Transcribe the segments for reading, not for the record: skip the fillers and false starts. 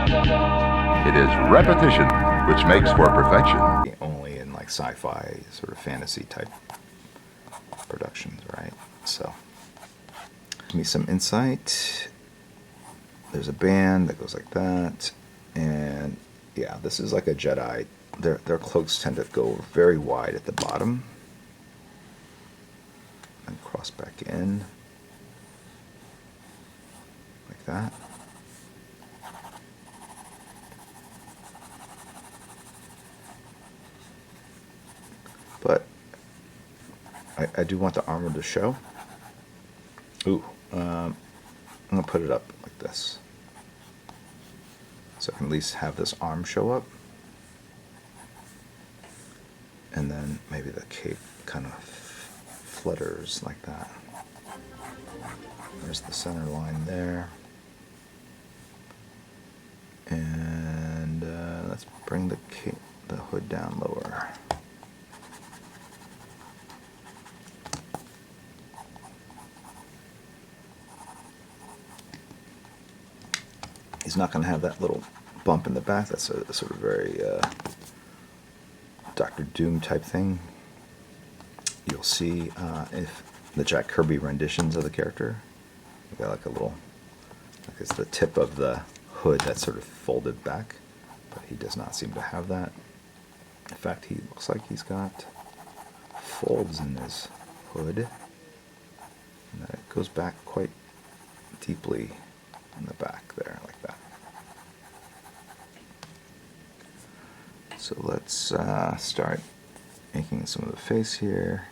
It is repetition which makes for perfection. Only in like sci-fi sort of fantasy type productions, right? So, give me some insight. There's a band that goes like that, and yeah, this is like a Jedi. Their cloaks tend to go very wide at the bottom and cross back in like that. But I do want the armor to show. Ooh, I'm gonna put it up like this, so I can at least have this arm show up, and then maybe the cape kind of flutters like that. There's the center line there, and let's bring the hood down lower. He's not going to have that little bump in the back. That's a sort of very Dr. Doom type thing. You'll see if the Jack Kirby renditions of the character, you got like a little, like it's the tip of the hood that's sort of folded back, but he does not seem to have that. In fact, he looks like he's got folds in his hood, and that it goes back quite deeply in the back there, like that. So let's start making some of the face here.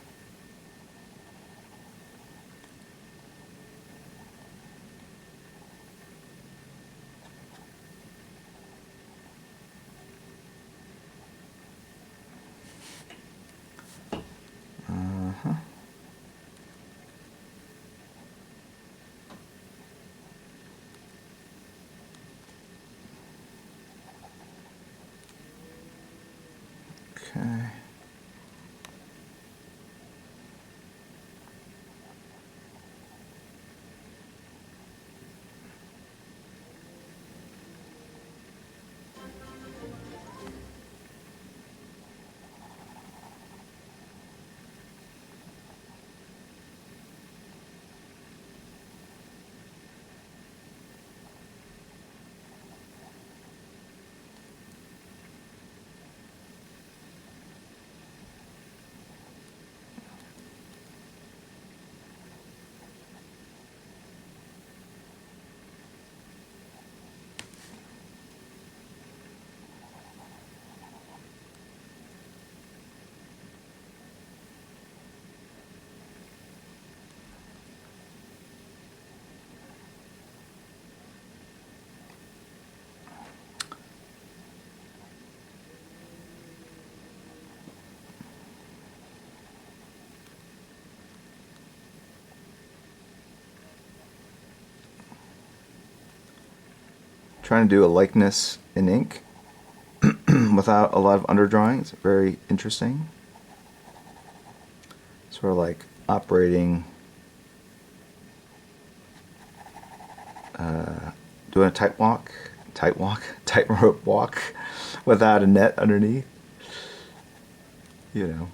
Okay. Trying to do a likeness in ink without a lot of underdrawing. It's very interesting. Sort of like operating, doing a tightrope walk without a net underneath. You know,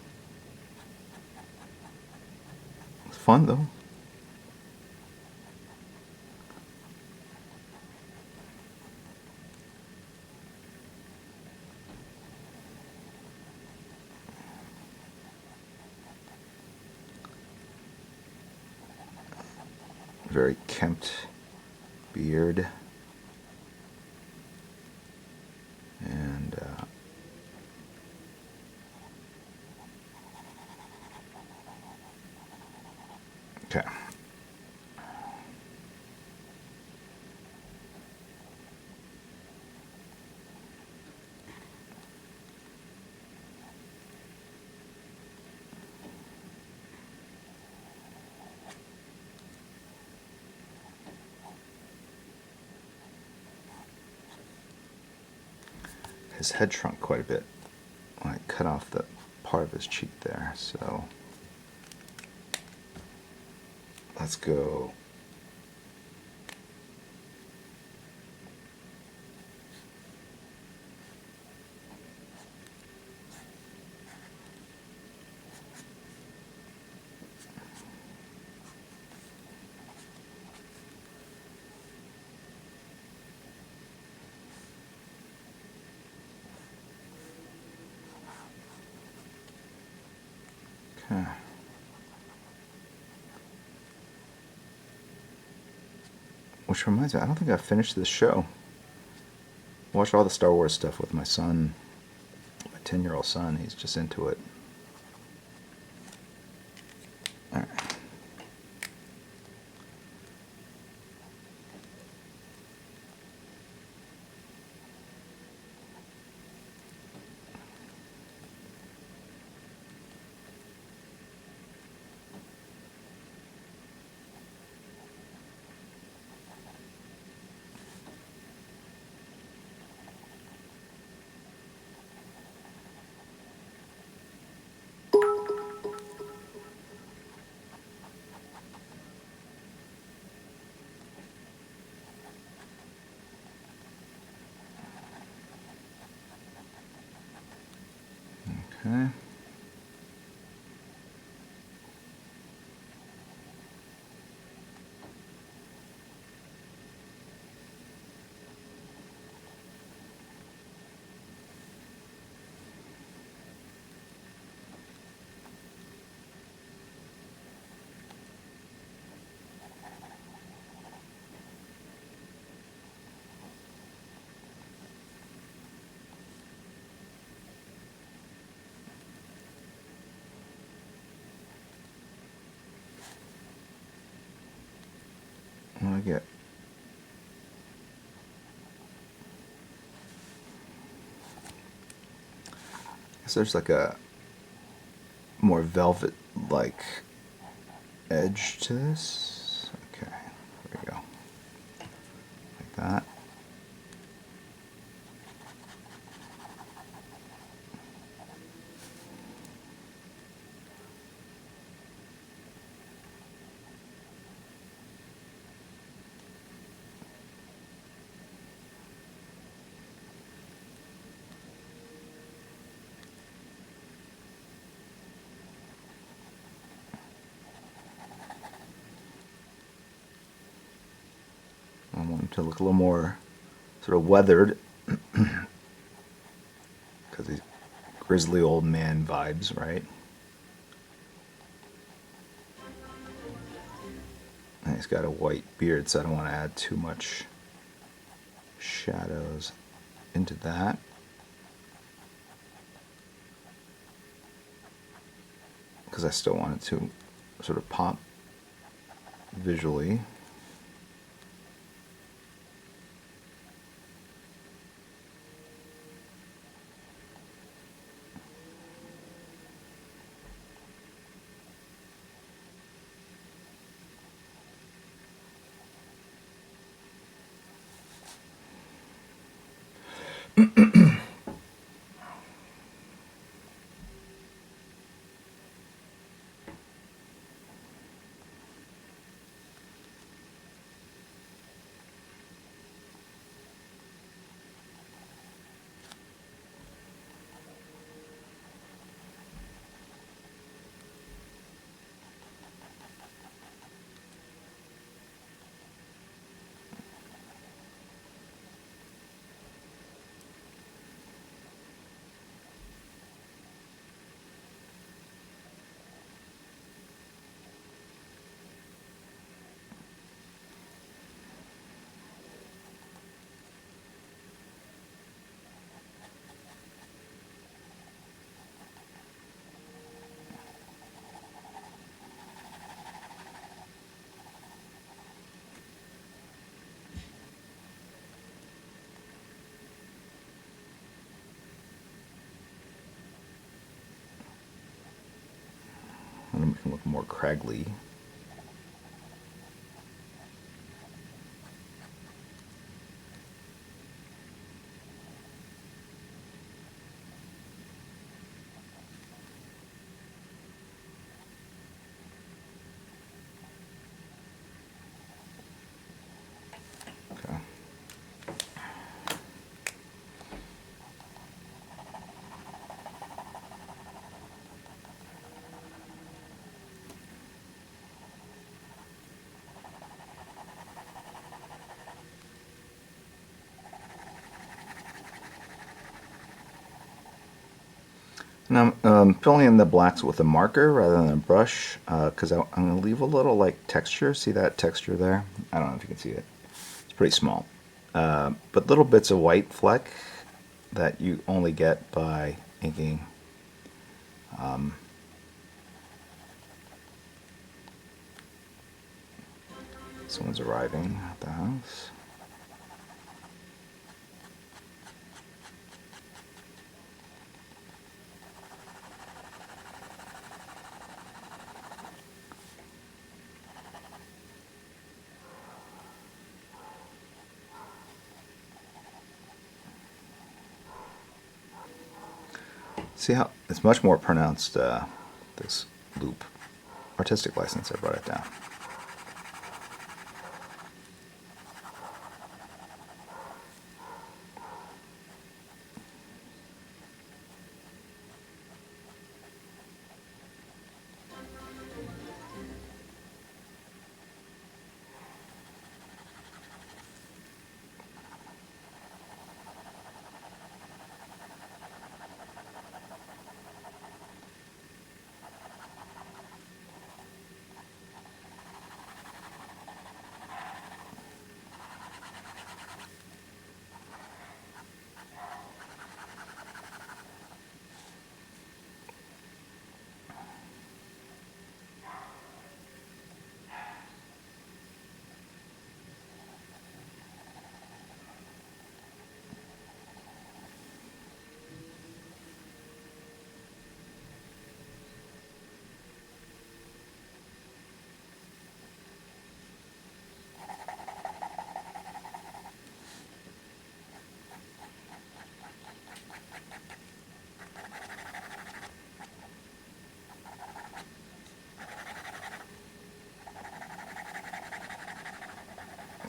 it's fun though. Very kempt beard, and okay. His head shrunk quite a bit when I cut off the part of his cheek there, so let's go Okay. Which reminds me, I don't think I've finished this show. I watched all the Star Wars stuff with my son, my 10-year-old son. He's just into it. All right. Okay. What do I get? I guess there's like a more velvet-like edge to this. Okay, there we go. Like that. I want him to look a little more sort of weathered, because he's grizzly old man vibes, right? And he's got a white beard, so I don't want to add too much shadows into that. Because I still want it to sort of pop visually. And then we can look more craggly. Okay. And I'm filling in the blacks with a marker rather than a brush because I'm going to leave a little like texture. See that texture there? I don't know if you can see it. It's pretty small. But little bits of white fleck that you only get by inking. Someone's arriving at the house. See how it's much more pronounced, this loop. Artistic license, I brought it down.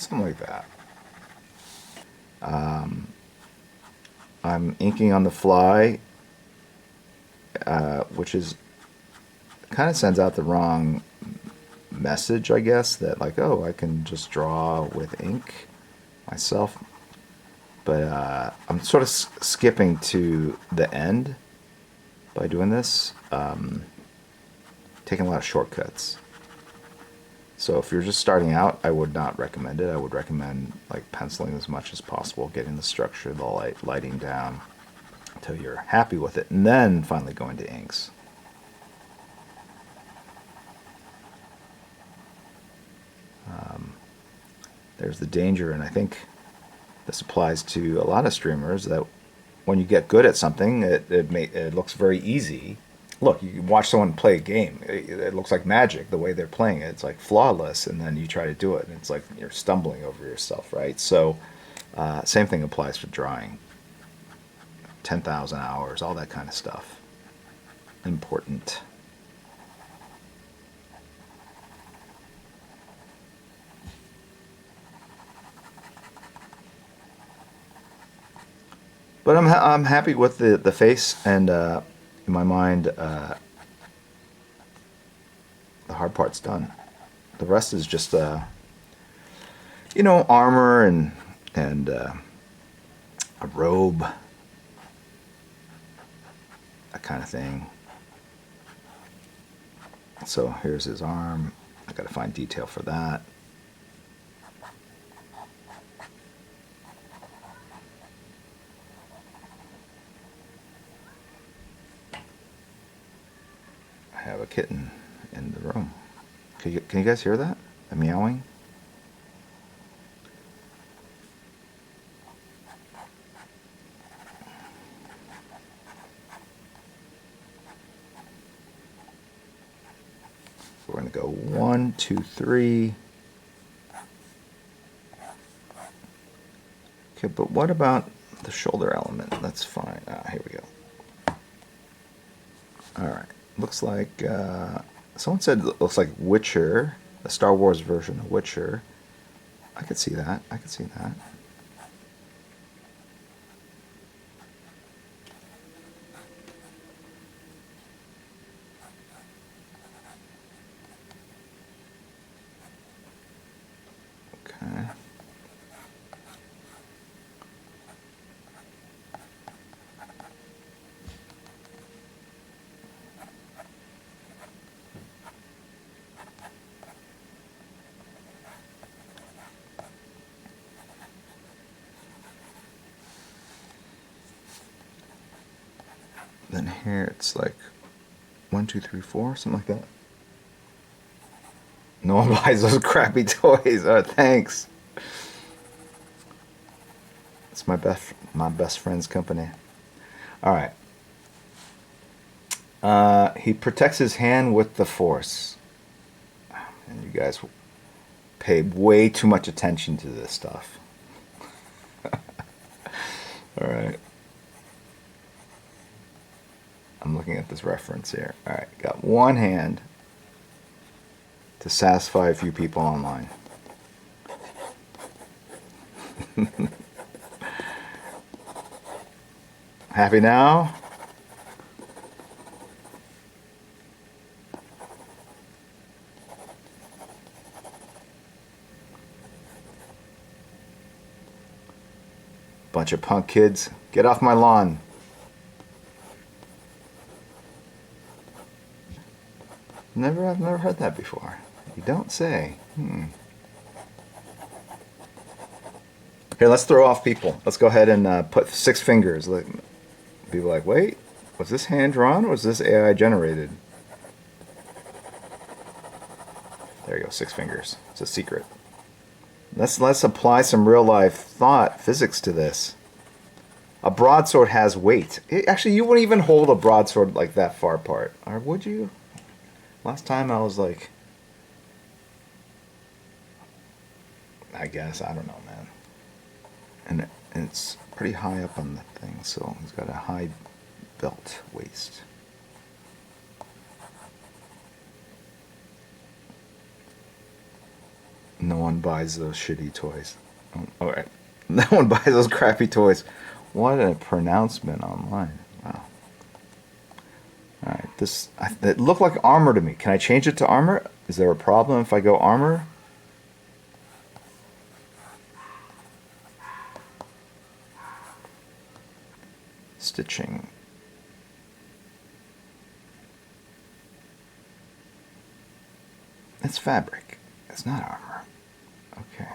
Something like that. I'm inking on the fly, which is kind of sends out the wrong message, I guess, that like, oh, I can just draw with ink myself. But I'm sort of skipping to the end by doing this, taking a lot of shortcuts. So if you're just starting out, I would not recommend it. I would recommend like penciling as much as possible, getting the structure, the lighting down until you're happy with it, and then finally going to inks. There's the danger, and I think this applies to a lot of streamers, that when you get good at something, it looks very easy. Look, you can watch someone play a game. It looks like magic the way they're playing it. It's like flawless, and then you try to do it, and it's like you're stumbling over yourself, right? So, same thing applies for drawing. 10,000 hours, all that kind of stuff. Important. But I'm happy with the face, and in my mind, the hard part's done. The rest is just armor and a robe, that kind of thing. So here's his arm. I got to find detail for that. I have a kitten in the room. Can you guys hear that? The meowing? We're going to go 1, 2, 3. Okay, but what about the shoulder element? That's fine. Here we go. All right. Looks like someone said it looks like Witcher, a Star Wars version of Witcher. I could see that. I could see that. Okay. Then here it's like 1, 2, 3, 4, something like that. No one buys those crappy toys. Oh, thanks. It's my best friend's company. All right. He protects his hand with the Force. And you guys pay way too much attention to this stuff. All right. I'm looking at this reference here. All right. Got one hand to satisfy a few people online. Happy now? Bunch of punk kids. Get off my lawn. I've never heard that before. You don't say. Here, let's throw off people. Let's go ahead and put 6 fingers. People are like, wait, was this hand drawn or was this AI generated? There you go, 6 fingers. It's a secret. Let's apply some real life thought, physics to this. A broadsword has weight. Actually, you wouldn't even hold a broadsword like that far apart. Or would you? Last time I was like, I guess, I don't know, man. And it's pretty high up on the thing, so he's got a high belt waist. No one buys those shitty toys. All right. No one buys those crappy toys. What a pronouncement online. Wow. All right. It looked like armor to me. Can I change it to armor? Is there a problem if I go armor? Stitching. It's fabric. It's not armor. Okay.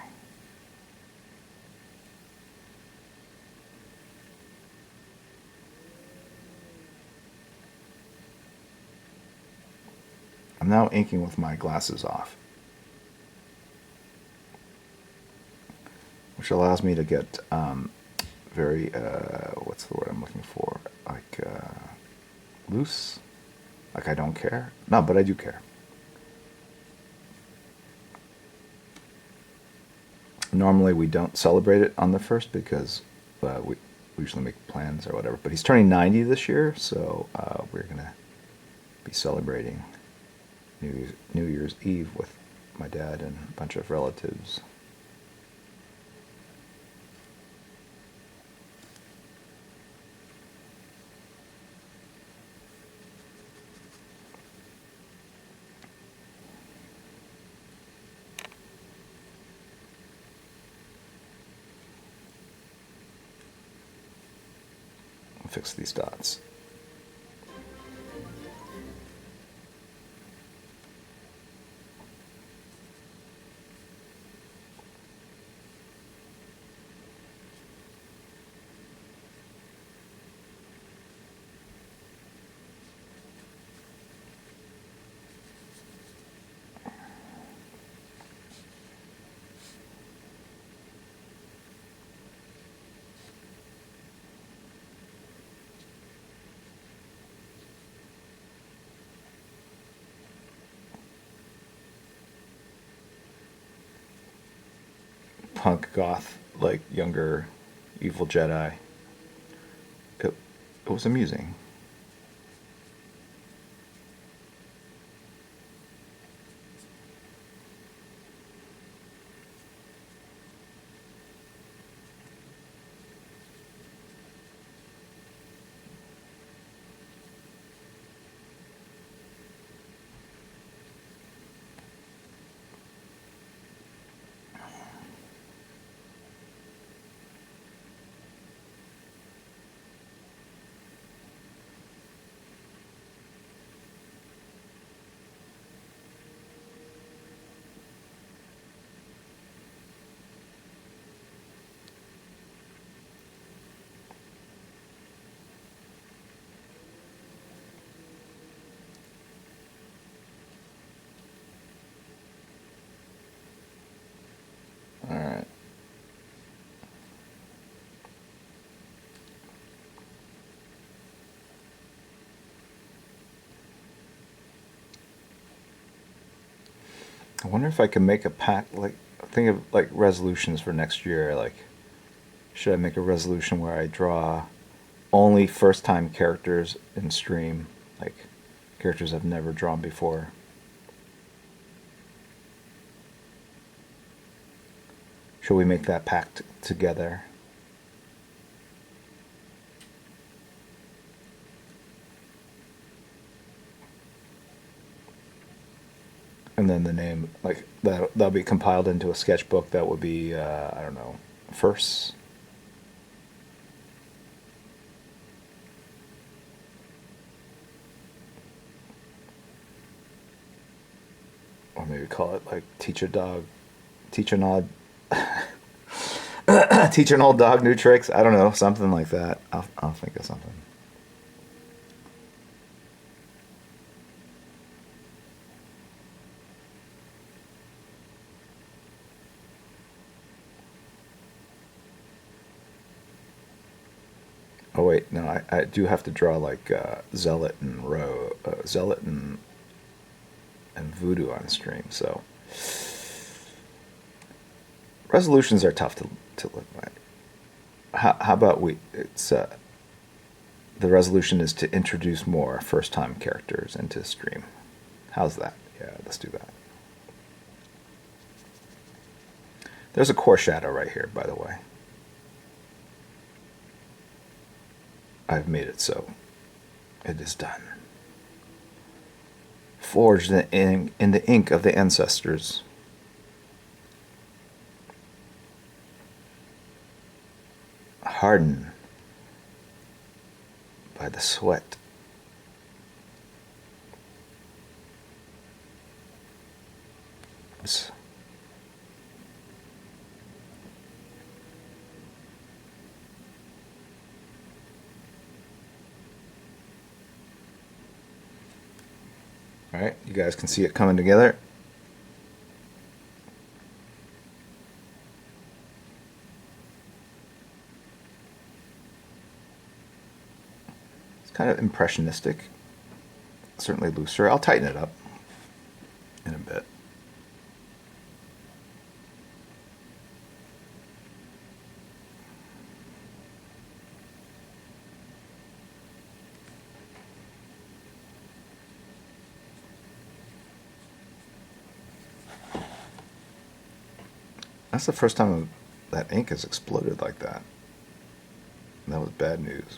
I'm now inking with my glasses off, which allows me to get very, what's the word I'm looking for? Like, loose? Like I don't care? No, but I do care. Normally we don't celebrate it on the 1st because we usually make plans or whatever. But he's turning 90 this year, so we're going to be celebrating New Year's Eve with my dad and a bunch of relatives. I'll fix these dots. Punk goth, like younger evil Jedi. It was amusing. I wonder if I can make a pack, like, think of like resolutions for next year. Like, should I make a resolution where I draw only first time characters in stream, like characters I've never drawn before? Should we make that pact together? And then the name, like, that'll be compiled into a sketchbook that would be, I don't know, first. Or maybe call it like teach an old dog new tricks. I don't know, something like that. I'll think of something. Oh wait, no, I do have to draw like Zealot and Zealot and Voodoo on stream. So resolutions are tough to live by. How about it's the resolution is to introduce more first time characters into stream. How's that? Yeah, let's do that. There's a core shadow right here, by the way. I've made it so it is done. Forged in the ink of the ancestors. Hardened by the sweat. All right, you guys can see it coming together. It's kind of impressionistic, certainly looser. I'll tighten it up in a bit. That's the first time that ink has exploded like that. That was bad news.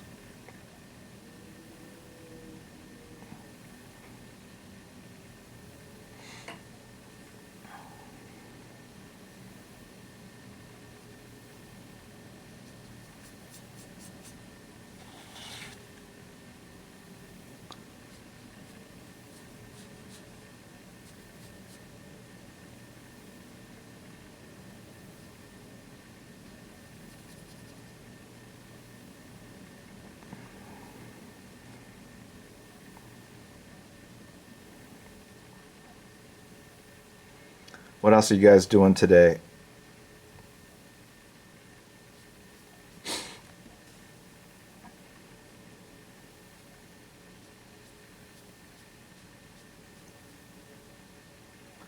What else are you guys doing today?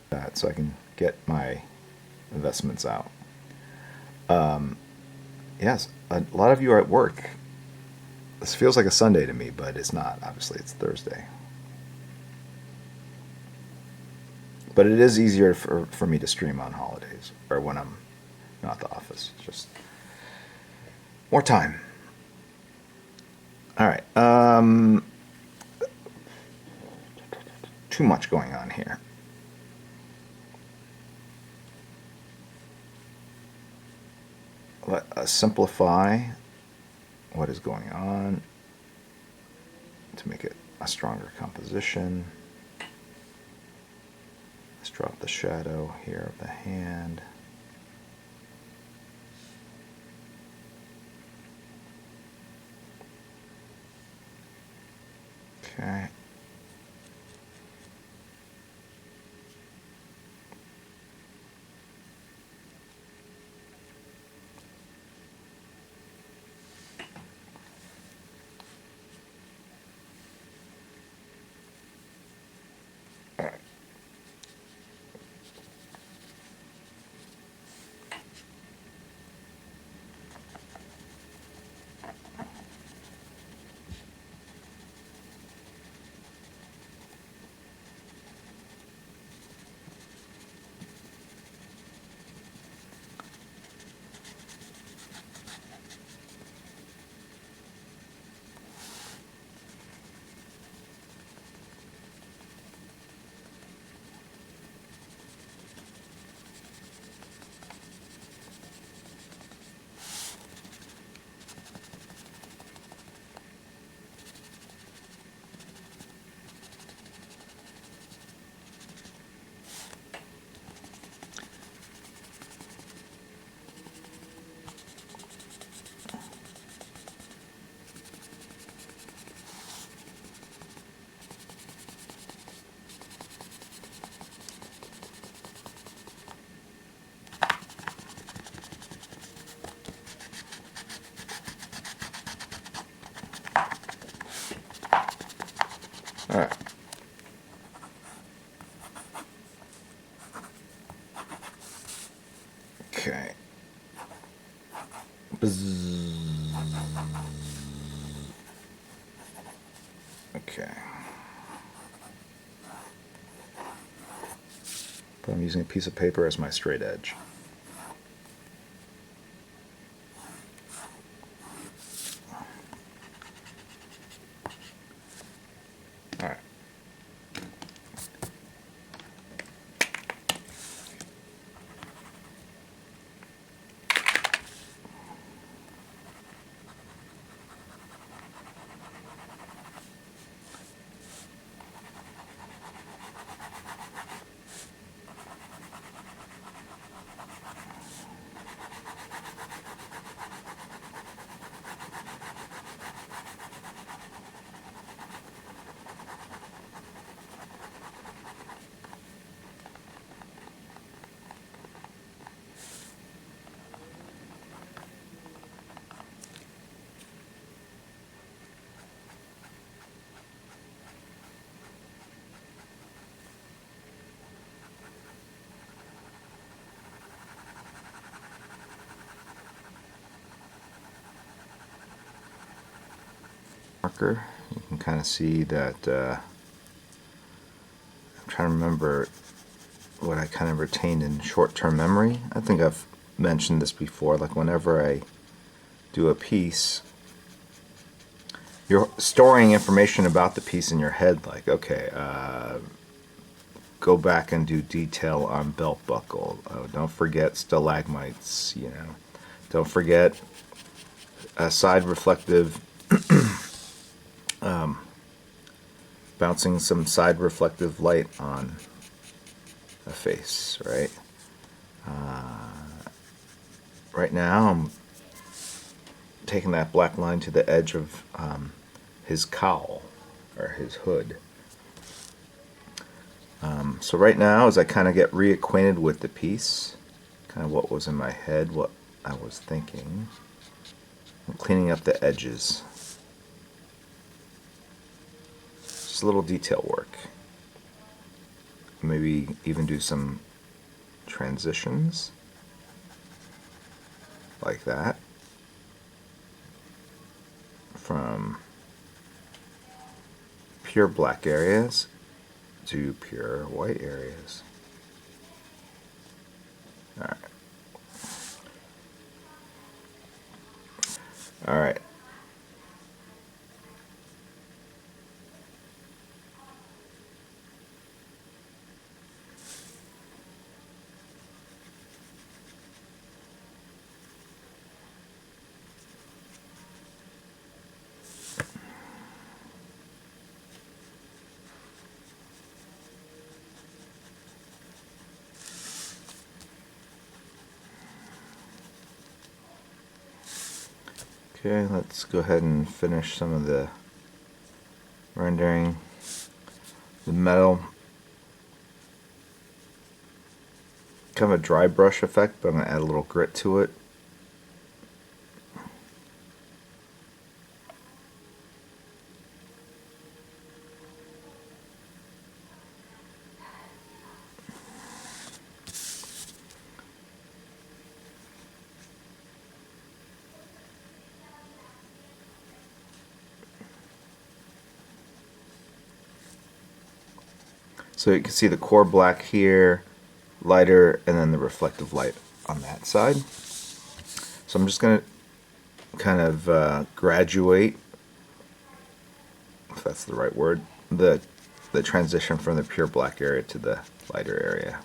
That so I can get my investments out. Yes, a lot of you are at work. This feels like a Sunday to me, but it's not. Obviously, it's Thursday. But it is easier for me to stream on holidays or when I'm not at the office. Just more time. All right. Too much going on here. Let us simplify what is going on to make it a stronger composition. Let's drop the shadow here of the hand. Okay. Alright. Okay. Okay. But I'm using a piece of paper as my straight edge. Alright. Marker, you can kind of see that I'm trying to remember what I kind of retained in short-term memory. I think I've mentioned this before, like whenever I do a piece, you're storing information about the piece in your head, like, okay, go back and do detail on belt buckle. Oh, don't forget stalagmites, you know. Don't forget a side reflective, bouncing some side reflective light on a face, right? Right now I'm taking that black line to the edge of his cowl, or his hood. So right now, as I kind of get reacquainted with the piece, kind of what was in my head, what I was thinking, I'm cleaning up the edges. Just a little detail work. Maybe even do some transitions, like that, from pure black areas to pure white areas. Alright. Alright. Okay, let's go ahead and finish some of the rendering. The metal, kind of a dry brush effect, but I'm going to add a little grit to it. So you can see the core black here, lighter, and then the reflective light on that side. So I'm just going to kind of graduate, if that's the right word, the transition from the pure black area to the lighter area.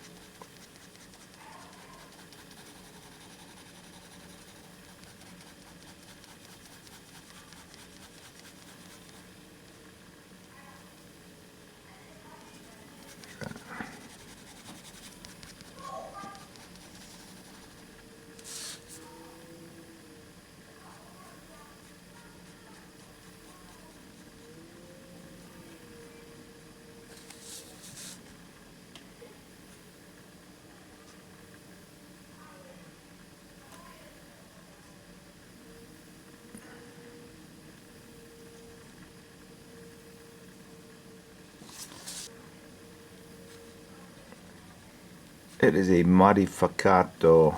It is a modificato.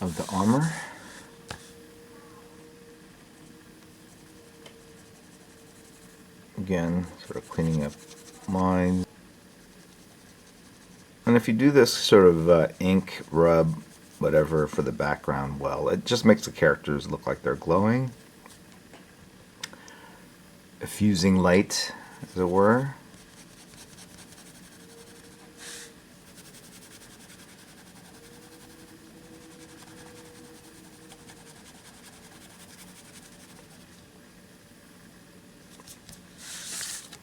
Of the armor. Again, sort of cleaning up lines. And if you do this sort of ink, rub, whatever for the background, well, it just makes the characters look like they're glowing. Diffusing light, as it were.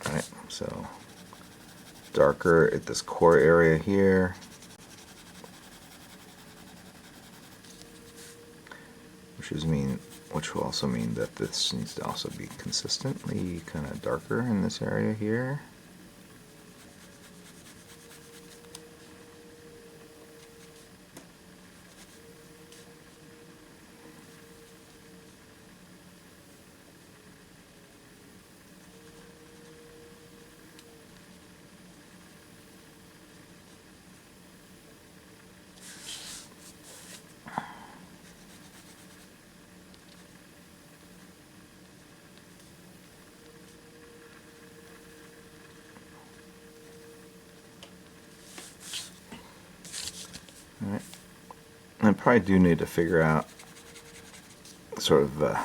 Alright, so darker at this core area here. Which will also mean that this needs to also be consistently kind of darker in this area here. Alright, I probably do need to figure out sort of a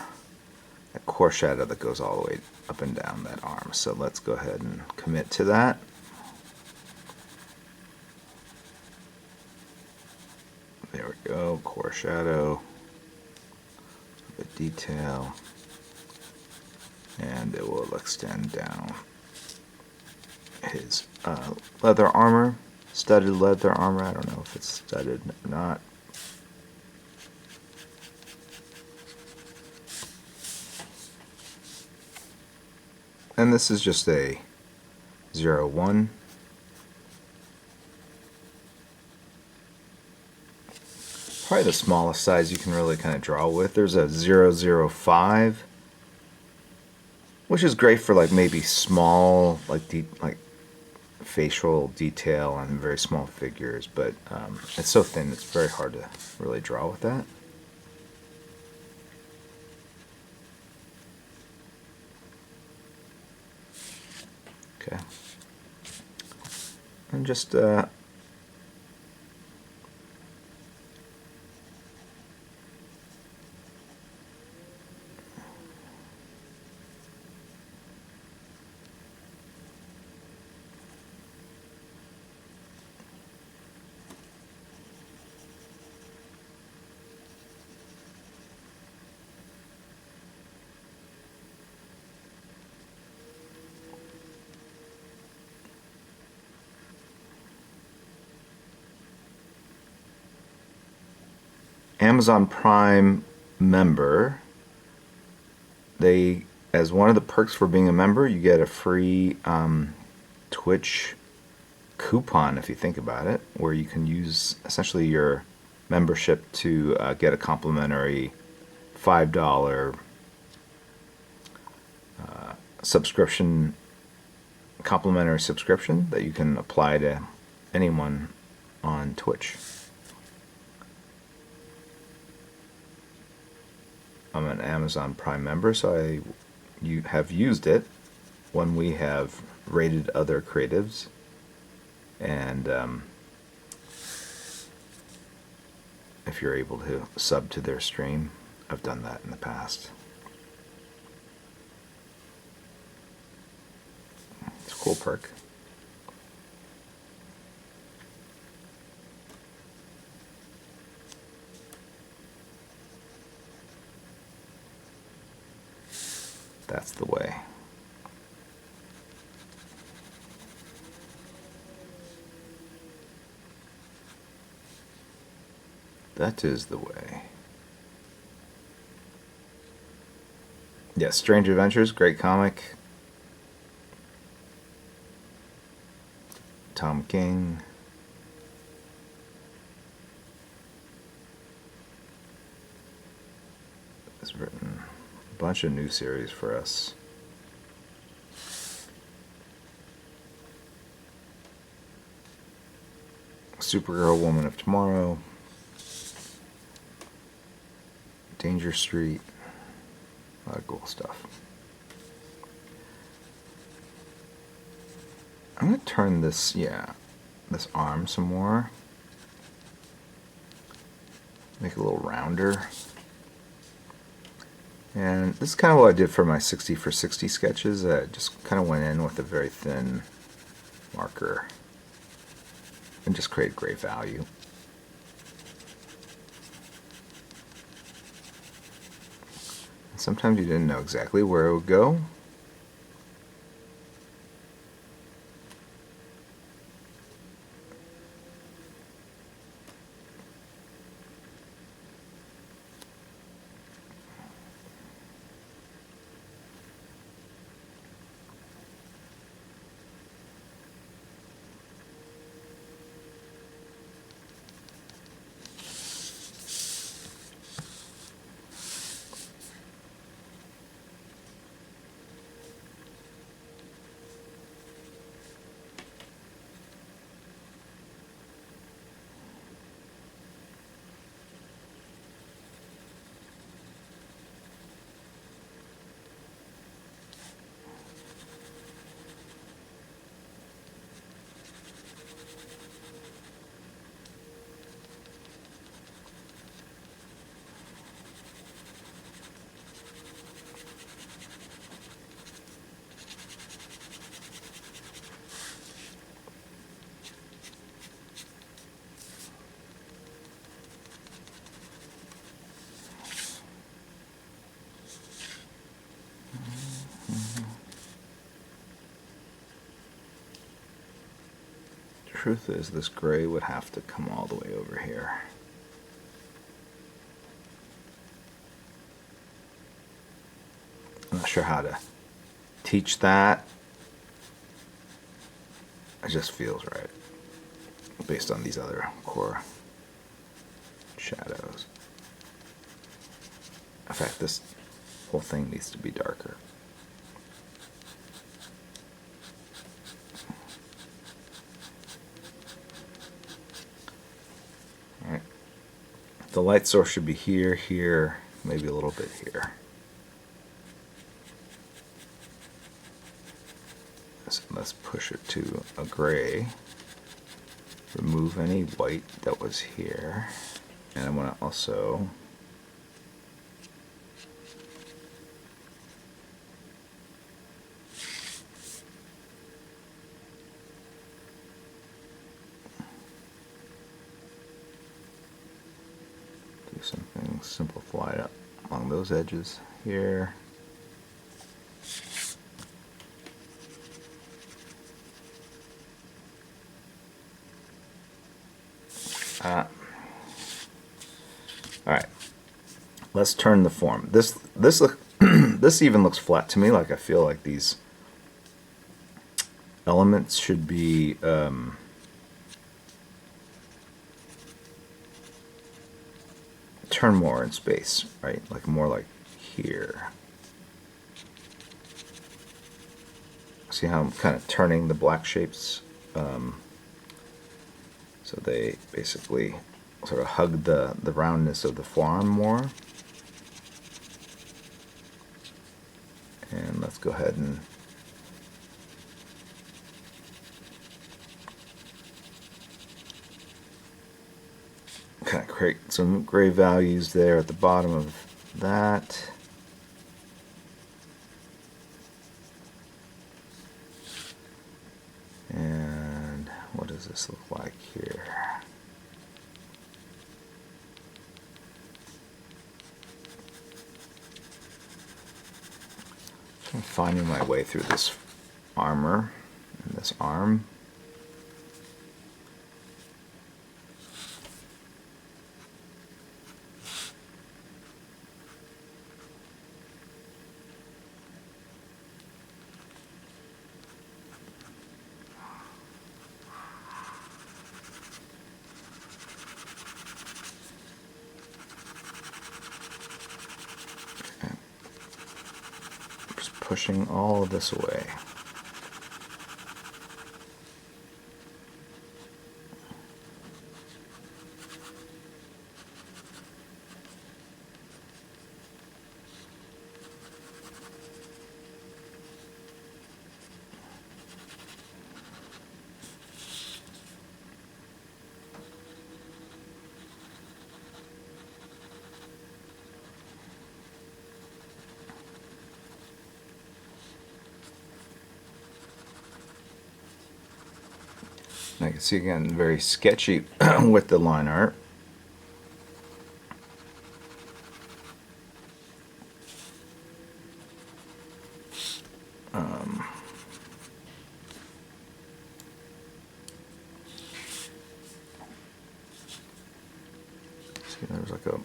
core shadow that goes all the way up and down that arm. So let's go ahead and commit to that. There we go, core shadow, the detail, and it will extend down his leather armor. Studded leather armor. I don't know if it's studded or not. And this is just a 01. Probably the smallest size you can really kind of draw with. There's a 005, which is great for like maybe small, like facial detail on very small figures, but it's so thin it's very hard to really draw with that. Okay, and just Amazon Prime member, as one of the perks for being a member, you get a free Twitch coupon, if you think about it, where you can use essentially your membership to get a complimentary $5 subscription, complimentary subscription that you can apply to anyone on Twitch. I'm an Amazon Prime member, so you have used it when we have rated other creatives, and if you're able to sub to their stream, I've done that in the past. It's a cool perk. That's the way. That is the way. Yeah, Strange Adventures, great comic. Tom King. Has written a bunch of new series for us. Supergirl, Woman of Tomorrow, Danger Street, a lot of cool stuff. I'm going to turn this, this arm some more. Make it a little rounder. And this is kind of what I did for my 60 for 60 sketches. I just kind of went in with a very thin marker and just create gray value. Sometimes you didn't know exactly where it would go. Truth is, this gray would have to come all the way over here. I'm not sure how to teach that. It just feels right based on these other core shadows. In fact, this whole thing needs to be darker. The light source should be here, here, maybe a little bit here. So let's push it to a gray. Remove any white that was here. And I'm going to also something simplified up along those edges here. All right, let's turn the form. This this even looks flat to me. Like I feel like these elements should be turn more in space, right? Like more like here. See how I'm kind of turning the black shapes? So they basically sort of hug the roundness of the forearm more. And let's go ahead and kind of create some gray values there at the bottom of that. And what does this look like here? I'm finding my way through this armor and this arm. pushing all of this away. I can see again, very sketchy with the line art. See, there's like a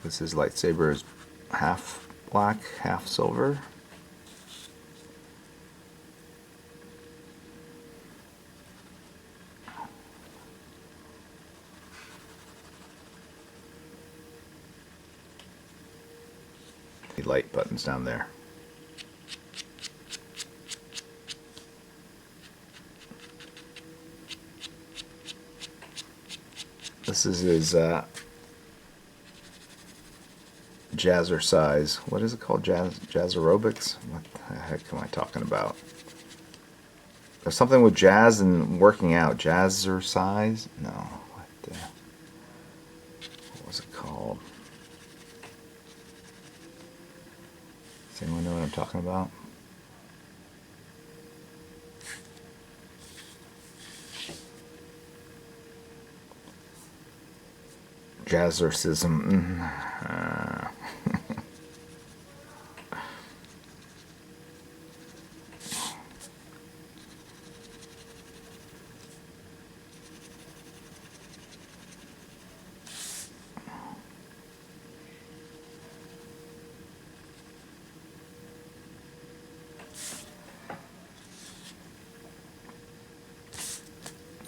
This lightsaber is half black, half silver. The light buttons down there. This is his jazzercise. What is it called? Jazz aerobics? What the heck am I talking about? There's something with jazz and working out. Jazzercise? No. What was it called? Does anyone know what I'm talking about? Jazzercism.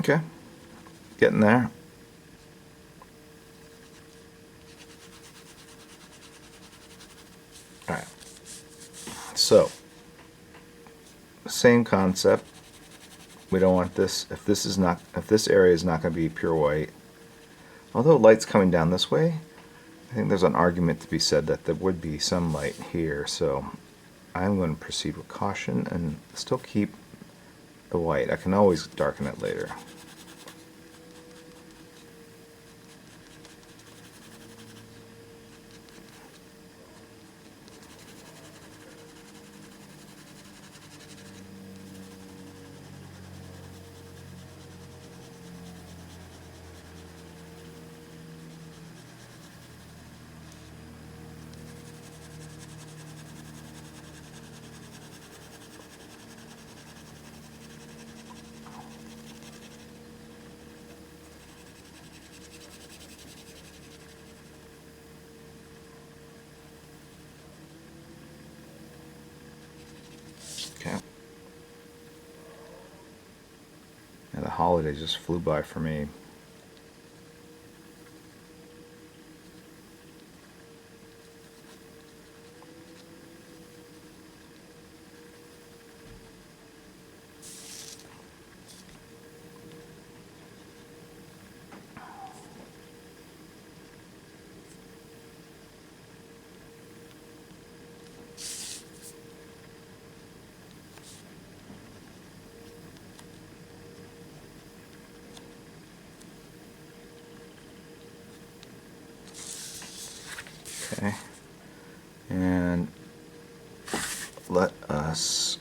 Okay, getting there. All right. So, same concept. We don't want this. If this area is not going to be pure white, although light's coming down this way, I think there's an argument to be said that there would be some light here. So, I'm going to proceed with caution and still keep the white. I can always darken it later. Okay. And the holiday just flew by for me. Okay, and let us,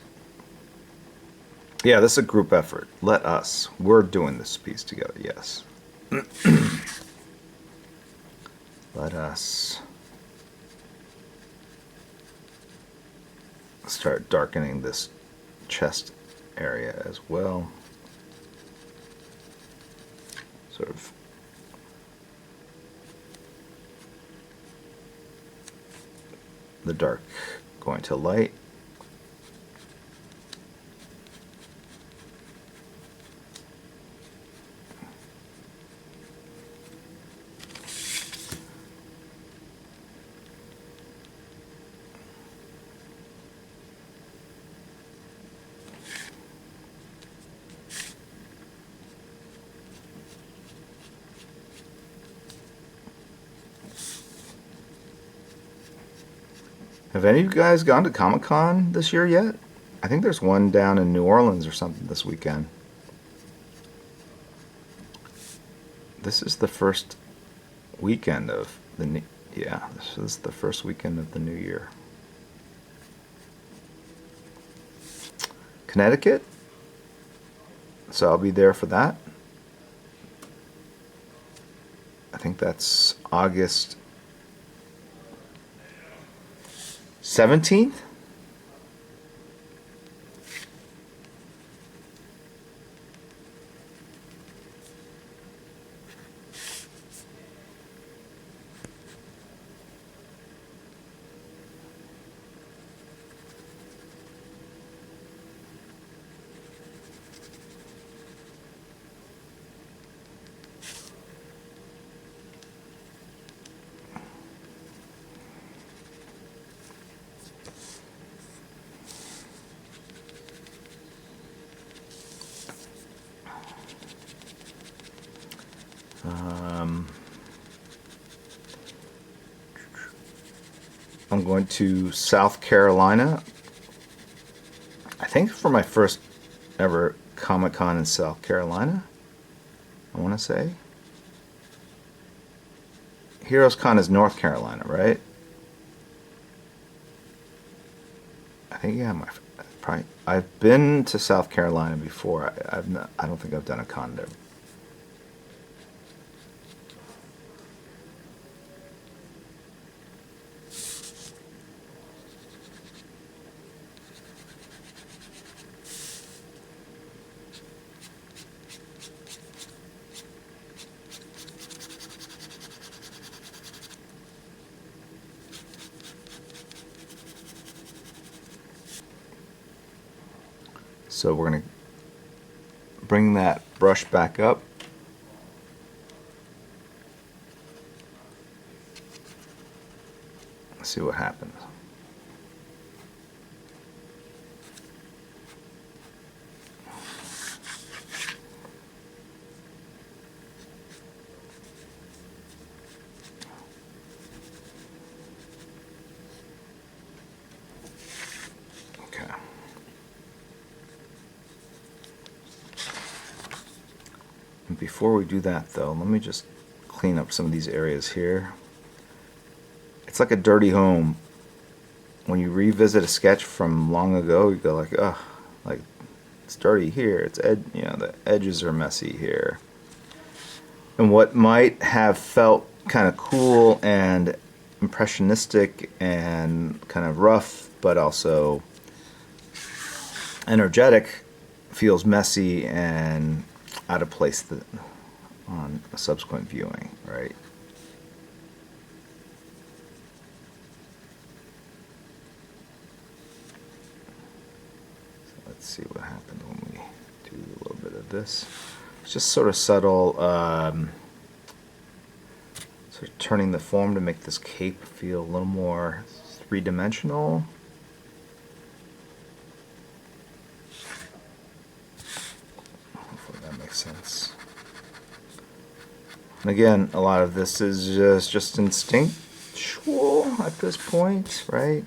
yeah, this is a group effort. Let us, we're doing this piece together, yes. Let us start darkening this chest area as well. Sort of the dark going to light. Have any of you guys gone to Comic-Con this year yet? I think there's one down in New Orleans or something this weekend. This is the first weekend of the this is the first weekend of the new year. Connecticut. So I'll be there for that. I think that's August 17th. I'm going to South Carolina, I think for my first ever Comic-Con in South Carolina, I want to say. Heroes Con is North Carolina, right? I think, yeah, I've been to South Carolina before. I don't think I've done a con there. So we're going to bring that brush back up. Let's see what happens. Before we do that though, let me just clean up some of these areas here. It's like a dirty home. When you revisit a sketch from long ago, you go like, ugh, like it's dirty here. It's the edges are messy here. And what might have felt kind of cool and impressionistic and kind of rough, but also energetic, feels messy and out of place on a subsequent viewing, right? So let's see what happens when we do a little bit of this. It's just sort of subtle, sort of turning the form to make this cape feel a little more three-dimensional. Sense. And again, a lot of this is just instinctual at this point, right?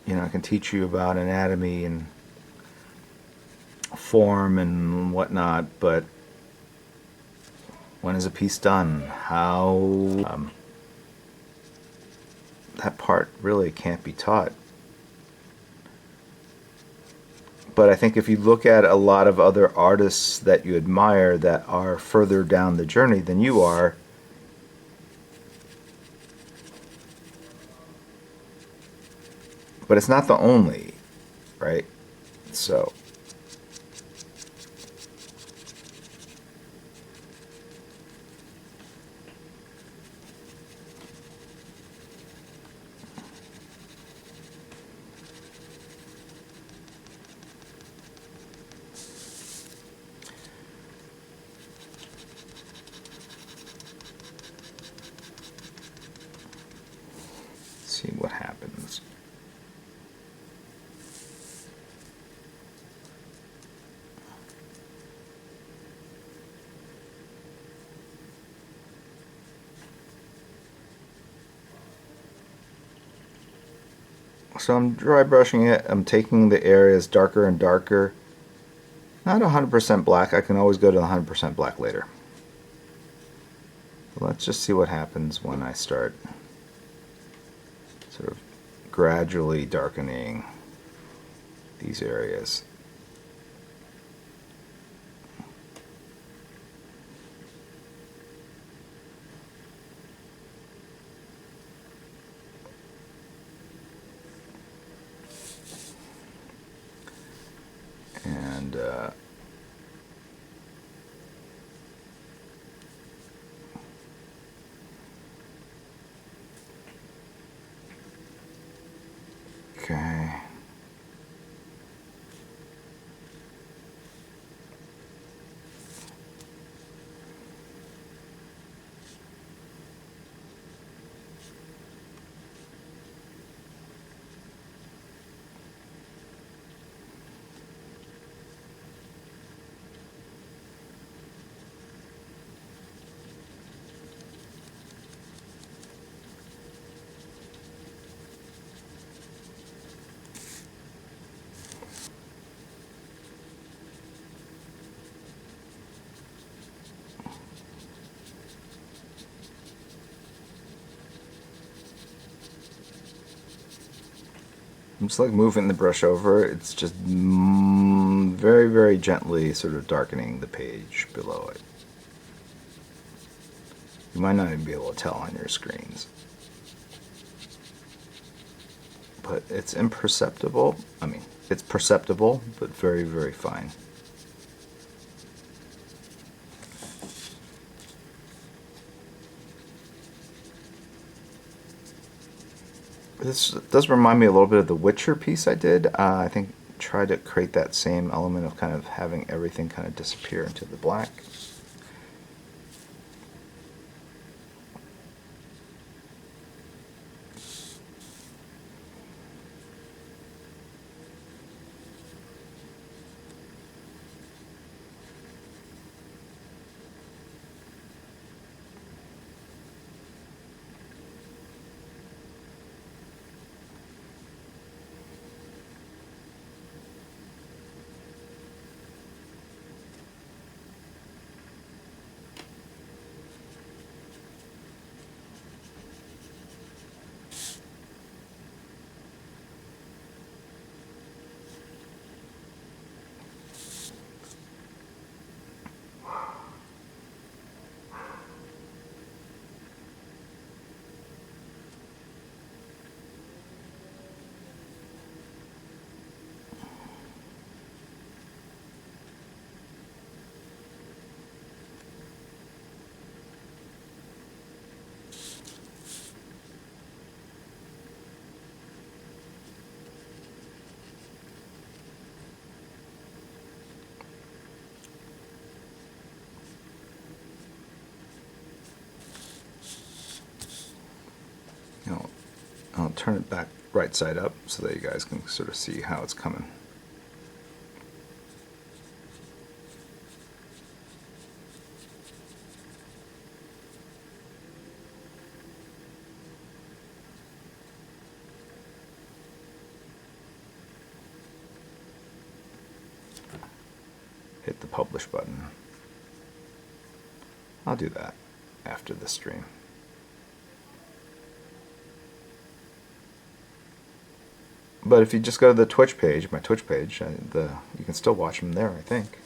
You know, I can teach you about anatomy and form and whatnot, but when is a piece done? How that part really can't be taught. But I think if you look at a lot of other artists that you admire that are further down the journey than you are, but it's not the only, right? So see what happens. So I'm dry brushing it. I'm taking the areas darker and darker. Not 100% black. I can always go to 100% black later. But let's just see what happens when I start sort of gradually darkening these areas. And okay. I'm just like moving the brush over. It's just very, very gently sort of darkening the page below it. You might not even be able to tell on your screens. But it's imperceptible. I mean, it's perceptible, but very, very fine. This does remind me a little bit of the Witcher piece I did. I think try to create that same element of kind of having everything kind of disappear into the black. I'll turn it back right side up so that you guys can sort of see how it's coming. Hit the publish button. I'll do that after the stream. But if you just go to the Twitch page, my Twitch page, you can still watch them there, I think.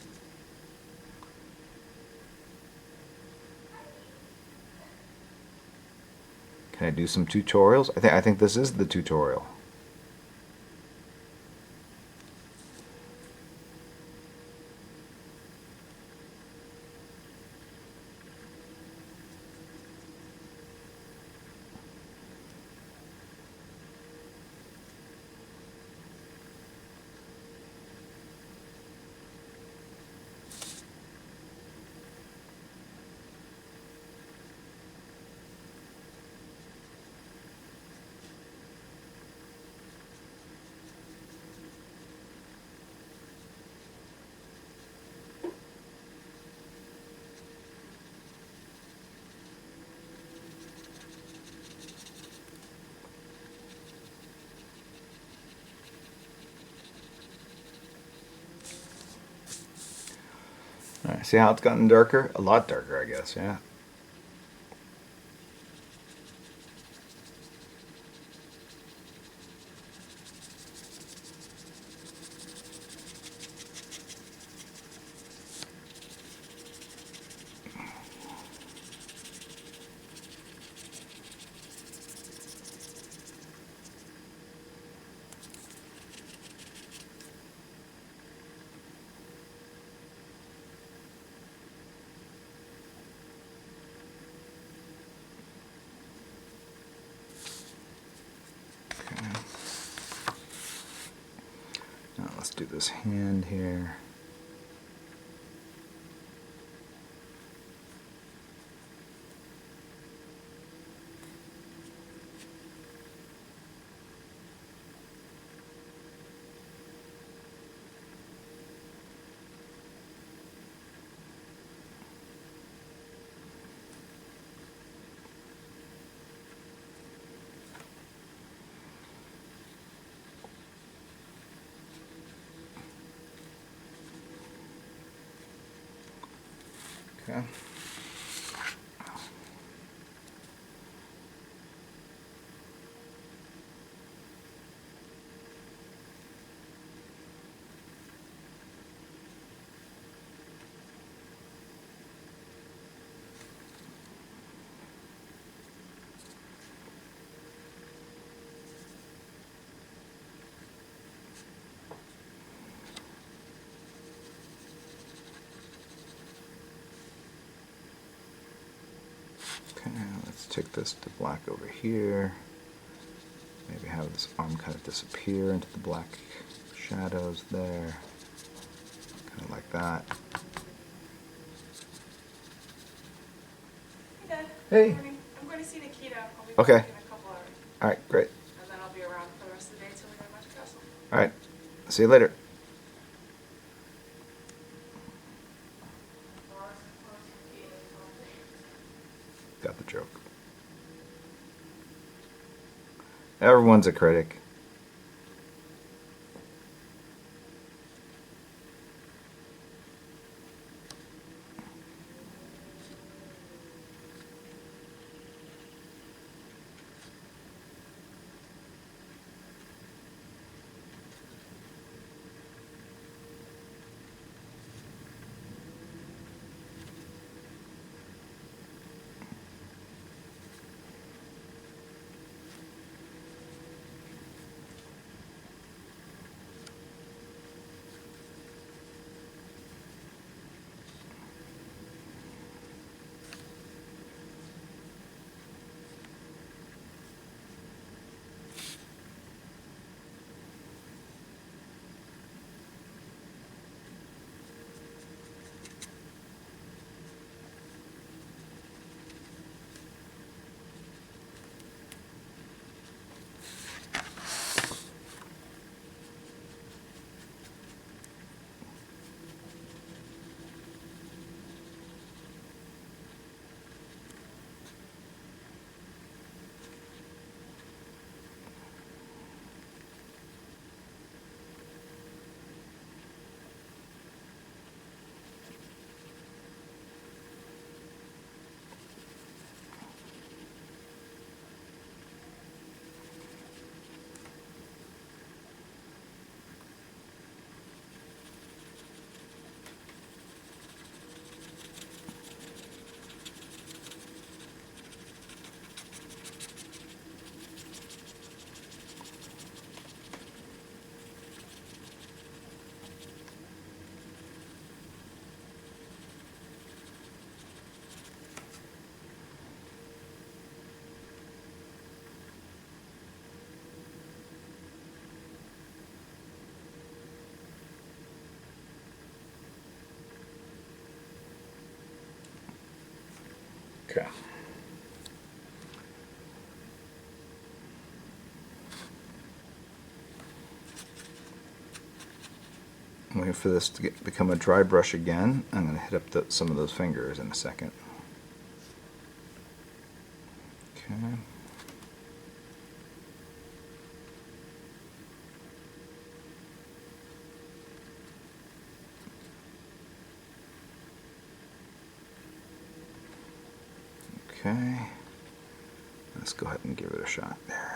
Can I do some tutorials? I think this is the tutorial. See how it's gotten darker? A lot darker, I guess, yeah. Now let's do this hand here. Okay. Okay, let's take this to black over here. Maybe have this arm kind of disappear into the black shadows there. Kind of like that. Hey, Dad. Hey. Good morning. I'm going to see Nikita. I'll be Okay. back in a couple hours. All right, great. And then I'll be around for the rest of the day till we go to Magic Castle. All right, see you later. Got the joke. Everyone's a critic. Okay. I'm waiting for this to become a dry brush again. I'm going to hit up some of those fingers in a second. Okay. Okay. Let's go ahead and give it a shot there.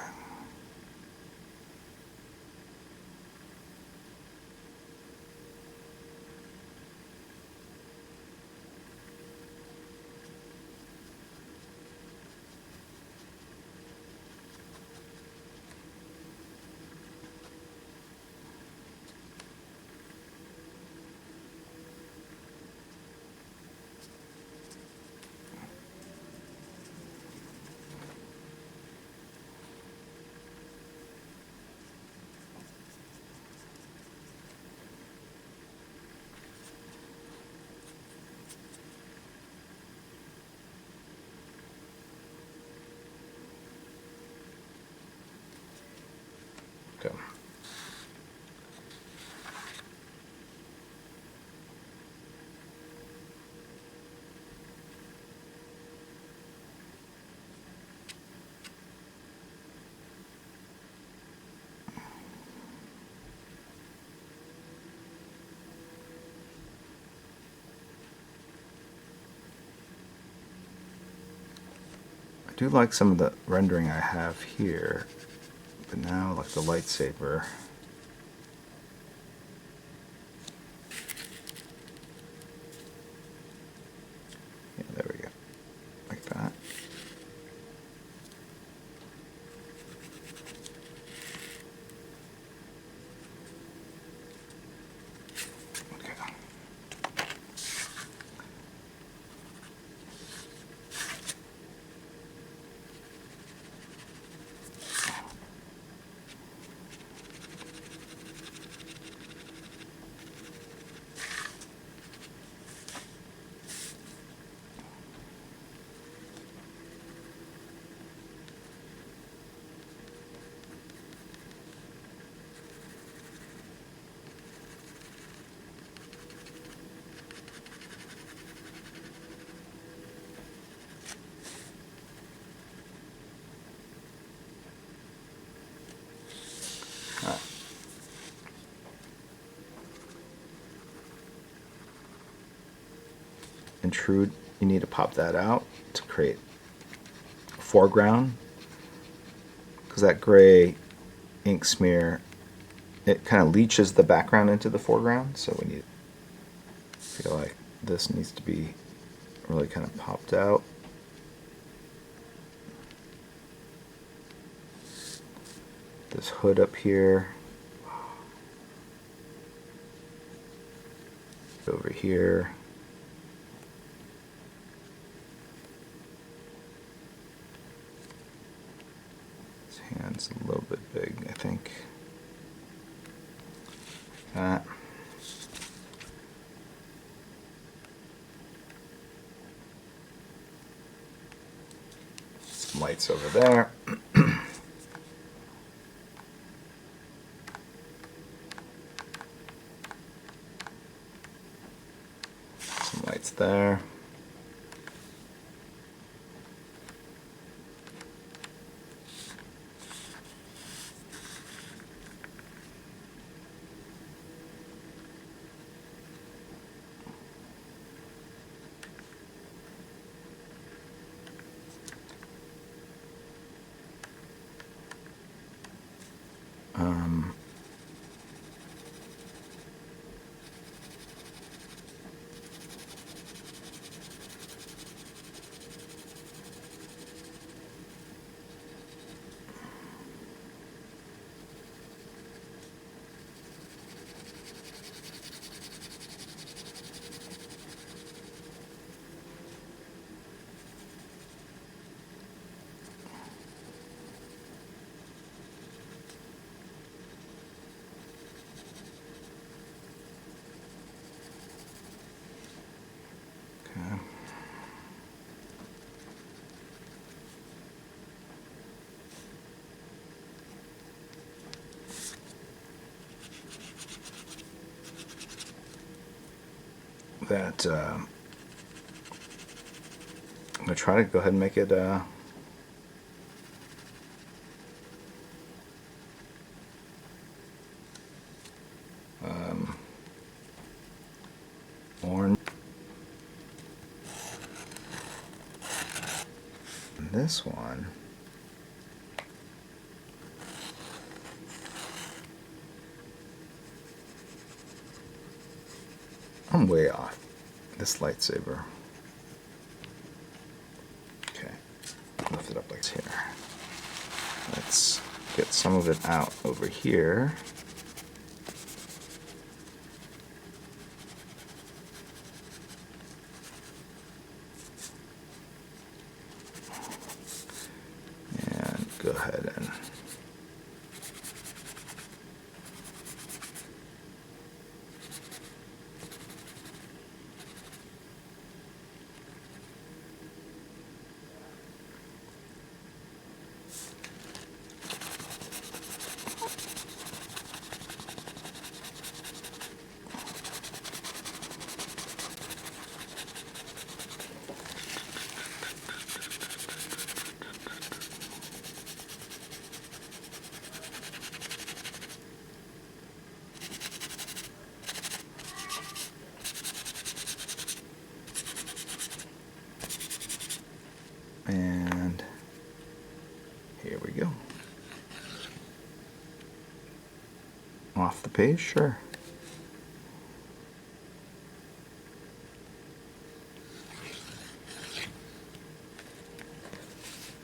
Okay. I do like some of the rendering I have here, but now like the lightsaber. Yeah, there we go. Like that. Okay. Intrude, you need to pop that out to create a foreground, because that gray ink smear, it kind of leaches the background into the foreground, so we need, feel like this needs to be really kind of popped out. This hood up here, over here. His hand's a little bit big, I think. That. Some lights over there. Some lights there. Okay. That I'm gonna try to go ahead and make it orange. this one, I'm way off this lightsaber. Okay, lift it up like here. Let's get some of it out over here. And go ahead and and here we go. Off the page, sure.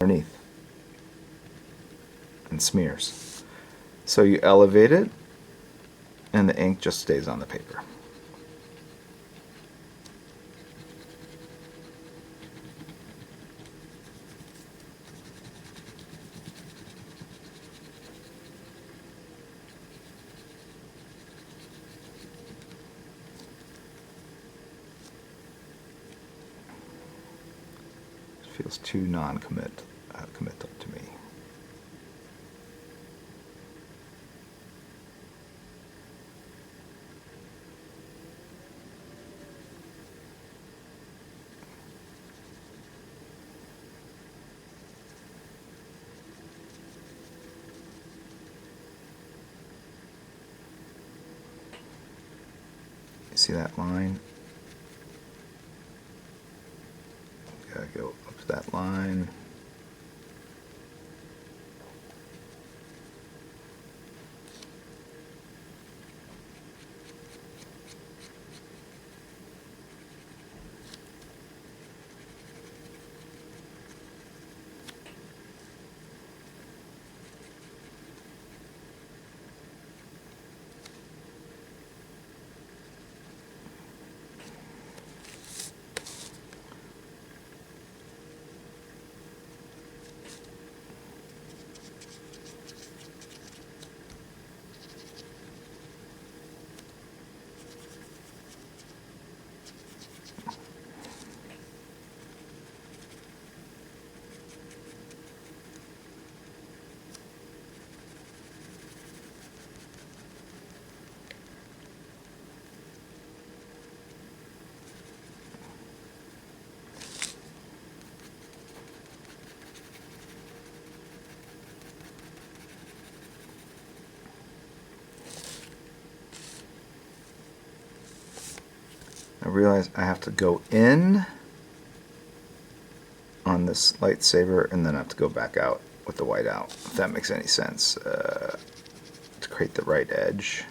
Underneath. And smears. So you elevate it, and the ink just stays on the paper. Feels too committal to me. You see that line? Gotta go up to that line. I realize I have to go in on this lightsaber and then I have to go back out with the white out, if that makes any sense, to create the right edge.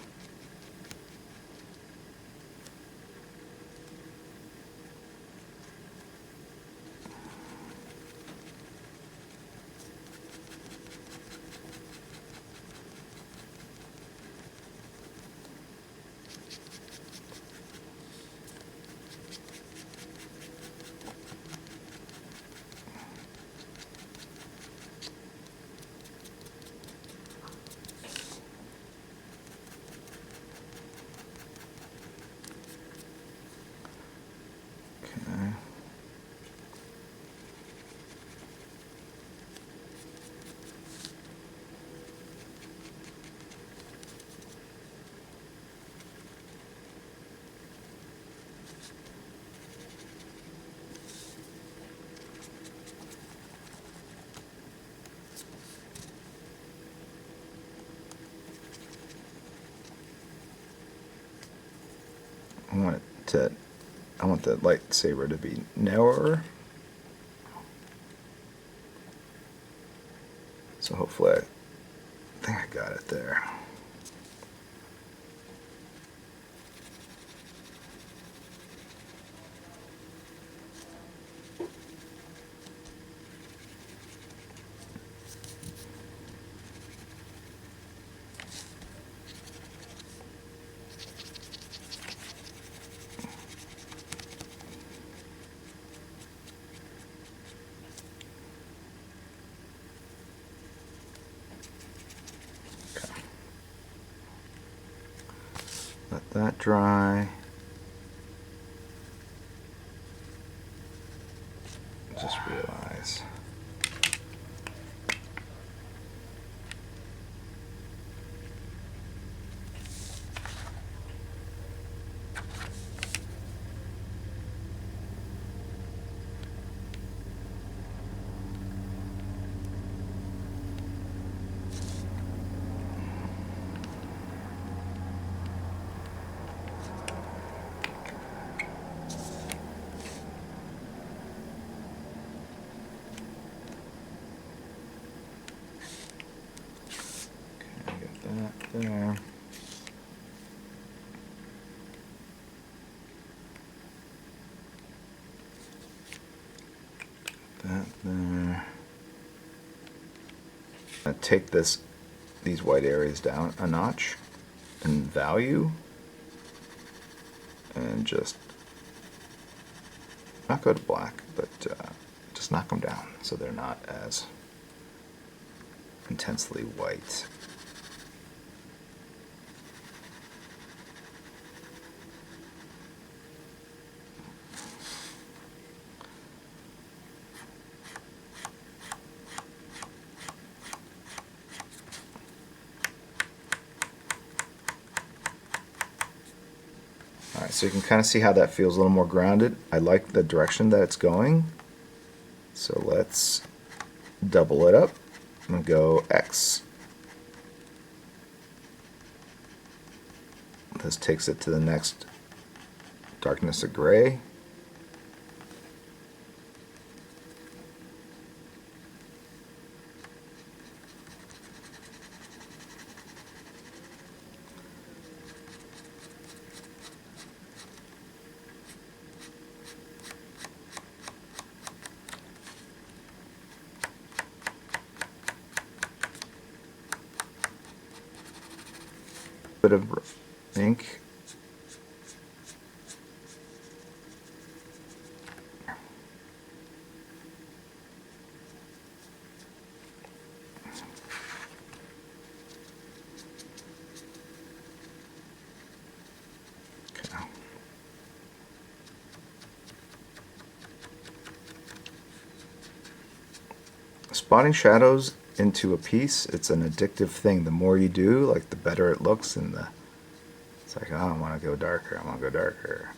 I want the lightsaber to be narrower. So hopefully I think I got it there. Let that dry. Just realize. There. That there. I'm gonna take these white areas down a notch in value, and just not go to black, but just knock them down so they're not as intensely white. Alright, so you can kind of see how that feels a little more grounded. I like the direction that it's going. So let's double it up and go X. This takes it to the next darkness of gray. Bit of ink. Okay. Spotting shadows into a piece, it's an addictive thing. The more you do, like, the better it looks, and it's like, oh, I want to go darker, I want to go darker.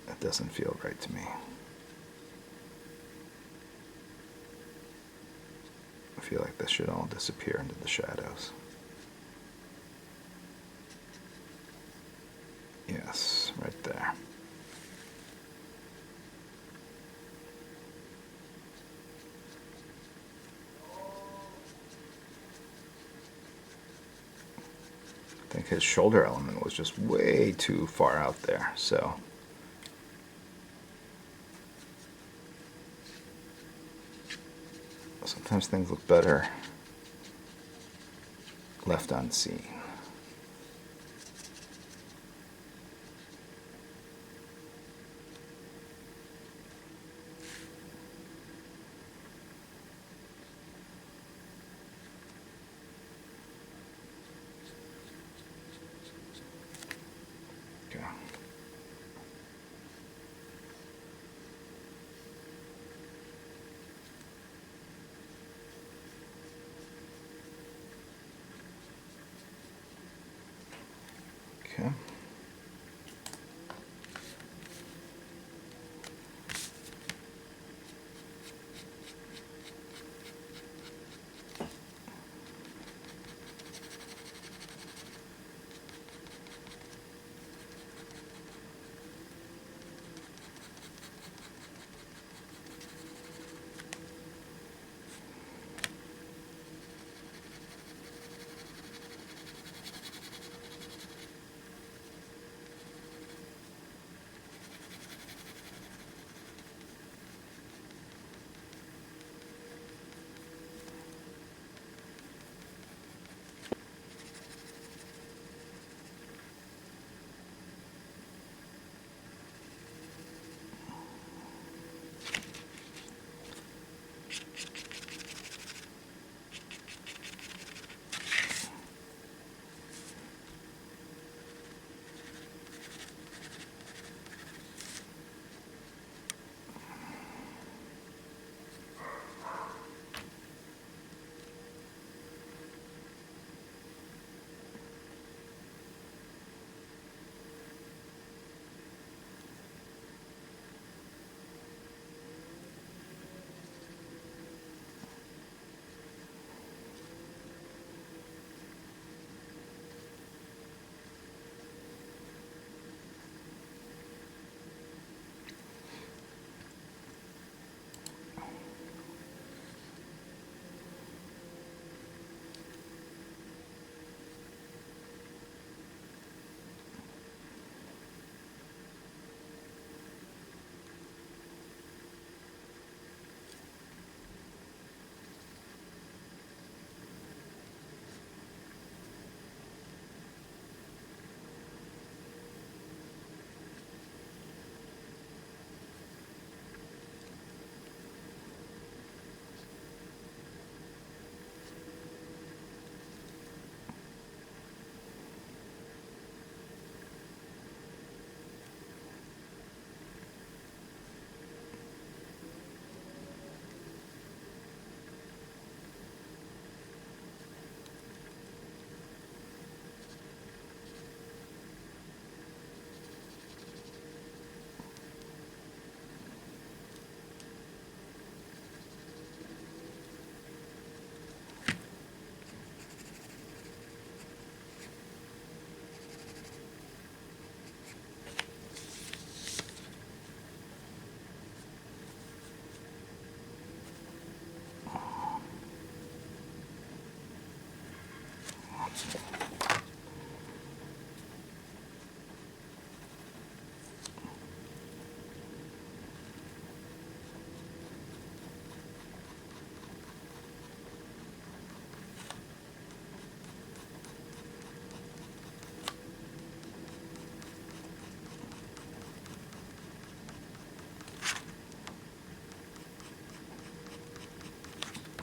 That doesn't feel right to me. I feel like this should all disappear into the shadows. Yes, right there. I think his shoulder element was just way too far out there, so sometimes things look better left unseen. Okay.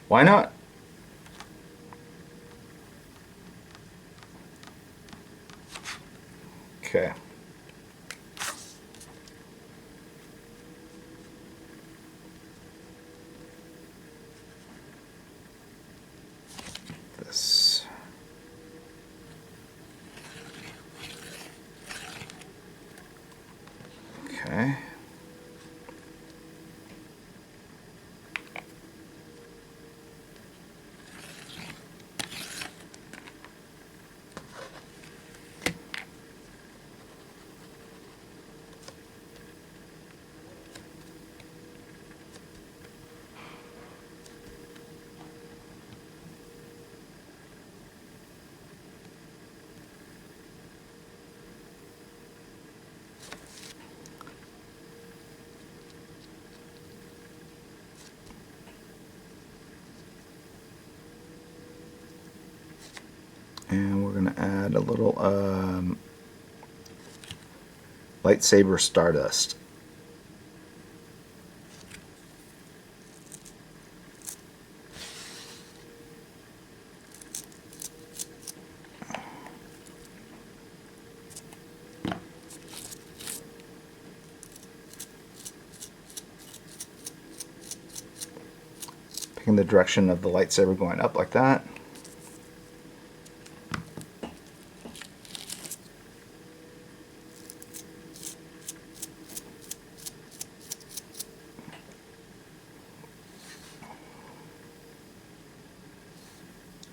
Why not? Okay. This. Okay. And we're going to add a little lightsaber stardust. Picking the direction of the lightsaber going up like that.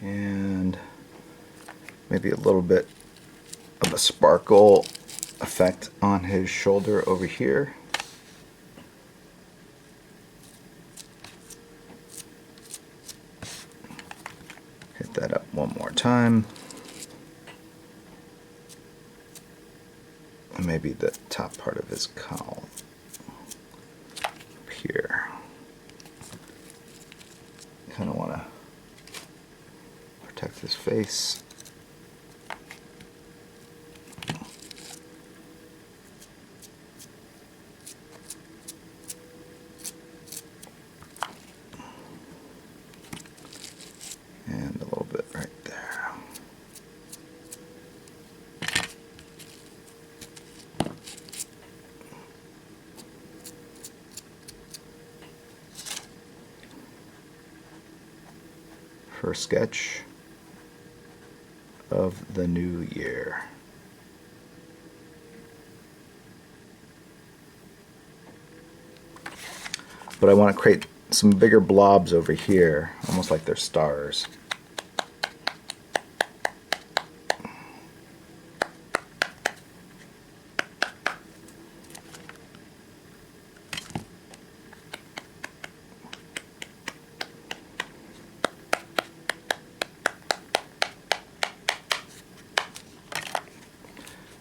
And maybe a little bit of a sparkle effect on his shoulder over here. Hit that up one more time. And maybe the top part of his cowl up here. Kind of want to protect his face. And a little bit right there. First sketch of the new year. But I want to create some bigger blobs over here, almost like they're stars.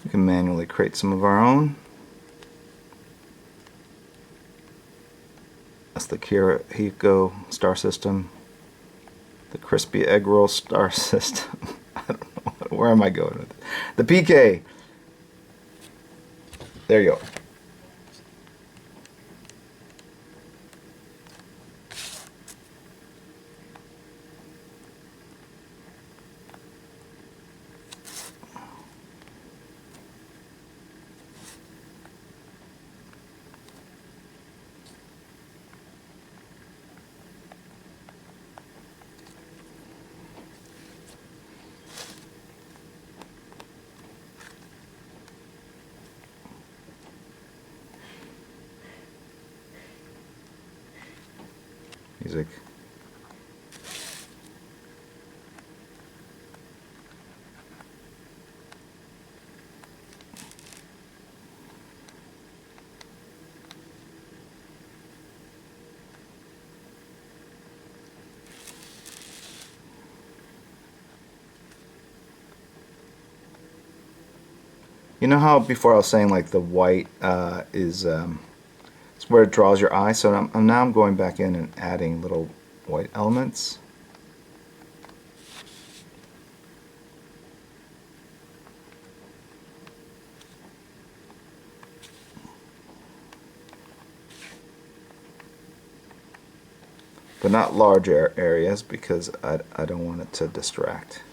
We can manually create some of our own. That's the Kirihiko star system. The crispy egg roll star system. I don't know. Where am I going with it? The PK. There you go. Music. You know how before I was saying like the white is it's where it draws your eye. So now I'm going back in and adding little white elements. But not large areas because I don't want it to distract.